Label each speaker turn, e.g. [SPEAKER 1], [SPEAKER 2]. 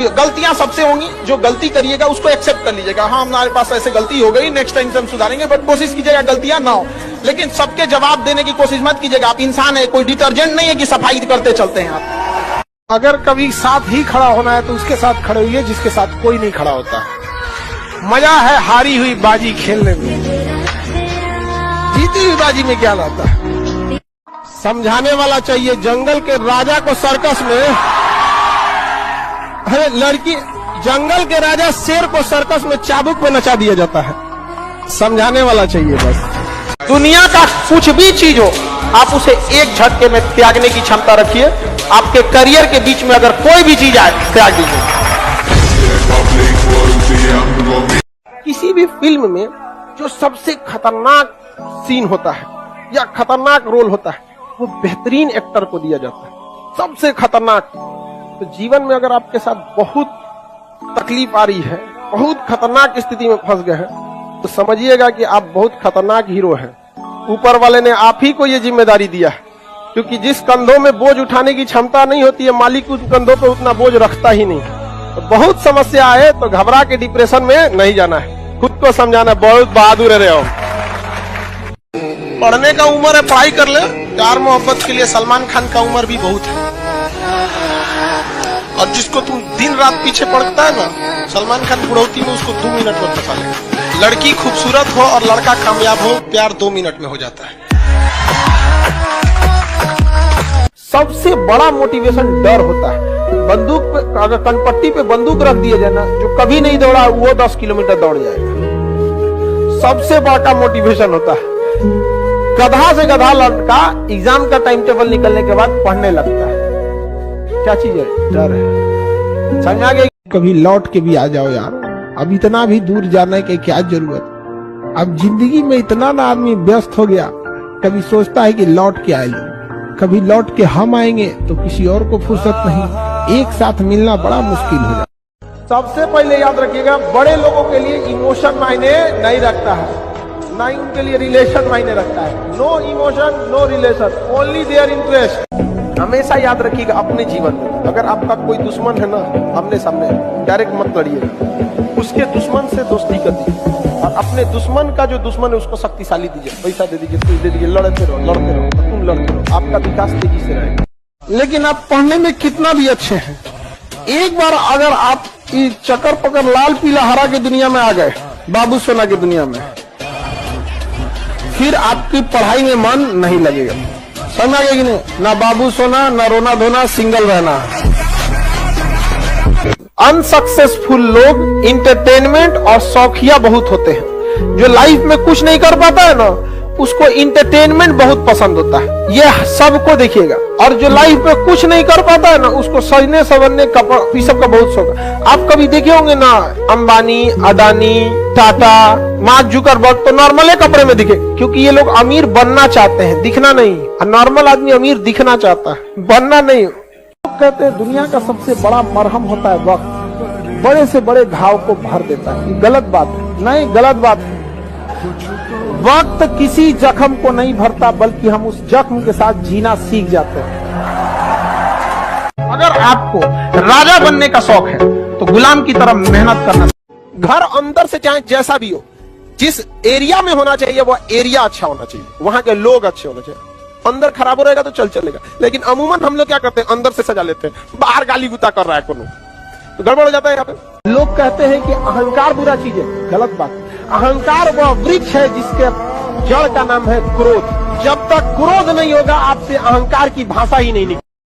[SPEAKER 1] गलतियां सबसे होंगी, जो गलती करिएगा उसको एक्सेप्ट कर लीजिएगा। हाँ, हमारे पास ऐसे गलती हो गई, नेक्स्ट टाइम से हम सुधारेंगे, बट कोशिश कीजिएगा गलतियां ना हो। लेकिन सबके जवाब देने की कोशिश मत कीजिएगा। आप इंसान है, कोई डिटर्जेंट नहीं है कि सफाई करते चलते हैं आप।
[SPEAKER 2] अगर कभी साथ ही खड़ा होना है तो उसके साथ खड़े हुए जिसके साथ कोई नहीं खड़ा होता। मजा है हारी हुई बाजी खेलने में, जीती हुई बाजी में क्या लाता है। समझाने वाला चाहिए। जंगल के राजा को सर्कस में, अरे लड़की, जंगल के राजा शेर को सर्कस में चाबुक पे नचा दिया जाता है। समझाने वाला चाहिए बस।
[SPEAKER 1] दुनिया का कुछ भी चीज हो, आप उसे एक झटके में त्यागने की क्षमता रखिए। आपके करियर के बीच में अगर कोई भी चीज आए, त्याग दीजिए।
[SPEAKER 2] किसी भी फिल्म में जो सबसे खतरनाक सीन होता है या खतरनाक रोल होता है, वो बेहतरीन एक्टर को दिया जाता है, सबसे खतरनाक। तो जीवन में अगर आपके साथ बहुत तकलीफ आ रही है, बहुत खतरनाक स्थिति में फंस गए हैं, तो समझिएगा कि आप बहुत खतरनाक हीरो हैं। ऊपर वाले ने आप ही को ये जिम्मेदारी दिया है, क्योंकि जिस कंधों में बोझ उठाने की क्षमता नहीं होती है, मालिक उस कंधों पे उतना बोझ रखता ही नहीं। तो बहुत समस्या आए तो घबरा के डिप्रेशन में नहीं जाना है, खुद को समझाना। बहुत बहादुर रहे हो। पढ़ने का उम्र है, पढ़ाई कर ले। प्यार मोहब्बत के लिए सलमान खान का उम्र भी बहुत है। और जिसको तुम दिन रात पीछे पड़ता है ना, सलमान खान बुढ़ौती में उसको 2 मिनट में फंसा लेगा। लड़की खूबसूरत हो और लड़का कामयाब हो, प्यार 2 मिनट में हो जाता है। सबसे बड़ा मोटिवेशन डर होता है। बंदूक पे, अगर कनपट्टी पे बंदूक रख दिया जाए ना, जो कभी नहीं दौड़ा वो 10 किलोमीटर दौड़ जाएगा। सबसे बड़ा मोटिवेशन होता है। गधा से गधा लड़का एग्जाम का टाइम टेबल निकलने के बाद पढ़ने लगता है। क्या चीज है? डर है। समझ आ गई? कभी लौट के भी आ जाओ यार। अब इतना भी दूर जाने की क्या जरूरत। अब जिंदगी में इतना ना आदमी व्यस्त हो गया, कभी सोचता है कि लौट के आए लोग, कभी लौट के हम आएंगे तो किसी और को फुर्सत नहीं। एक साथ मिलना बड़ा मुश्किल हो जाता। सबसे पहले याद रखिएगा, बड़े लोगों के लिए इमोशन मायने नहीं रखता है, ना ही उनके लिए रिलेशन मायने रखता है। No emotion, no relation, only their interest. हमेशा याद रखिएगा अपने जीवन में, अगर आपका कोई दुश्मन है ना, आमने सामने डायरेक्ट मत लड़िएगा, उसके दुश्मन से दोस्ती कर दीजिए। और अपने दुश्मन का जो दुश्मन है उसको शक्तिशाली दीजिए, पैसा दे दीजिए, कुछ दे दीजिए, लड़ते रहो, तुम लड़ते रहो, आपका विकास तेजी से रहेगा। लेकिन आप पढ़ने में कितना भी अच्छे हैं, एक बार अगर आप चक्कर पकड़ लाल पीला हरा की दुनिया में आ गए, बाबू सोना की दुनिया में, फिर आपकी पढ़ाई में मन नहीं लगेगा। समझ आ गया कि नहीं? ना बाबू सोना, ना रोना धोना, सिंगल रहना। अनसक्सेसफुल लोग इंटरटेनमेंट और शौकिया बहुत होते हैं। जो लाइफ में कुछ नहीं कर पाता है ना, उसको इंटरटेनमेंट बहुत पसंद होता है। ये सबको देखिएगा। और जो लाइफ में कुछ नहीं कर पाता है ना, उसको सजने संवरने ये सब का बहुत शौक है। आप कभी देखे होंगे ना, अंबानी, अदानी, टाटा, मार्क जुकरबर्ग तो नॉर्मल कपड़े में दिखे, क्योंकि ये लोग अमीर बनना चाहते हैं, दिखना नहीं। नॉर्मल आदमी अमीर दिखना चाहता है, बनना नहीं। लोग कहते हैं दुनिया का सबसे बड़ा मरहम होता है वक्त, बड़े से बड़े घाव को भर देता है। ये गलत बात है। नहीं, गलत बात है। वक्त किसी जख्म को नहीं भरता, बल्कि हम उस जख्म के साथ जीना सीख जाते हैं। अगर आपको राजा बनने का शौक है तो गुलाम की तरह मेहनत करना। घर अंदर से चाहे जैसा भी हो, जिस एरिया में होना चाहिए वो एरिया अच्छा होना चाहिए, वहां के लोग अच्छे होने चाहिए। अंदर खराब हो रहेगा तो चलेगा। लेकिन अमूमन हम लोग क्या करते हैं, अंदर से सजा लेते हैं, बाहर गाली गुता कर रहा है कोनो, तो गड़बड़ हो जाता है। यहाँ पे लोग कहते हैं कि अहंकार बुरा चीज है, गलत बात। अहंकार वह वृक्ष है जिसके जड़ का नाम है क्रोध। जब तक क्रोध नहीं होगा, आपसे अहंकार की भाषा ही नहीं निकलेगी।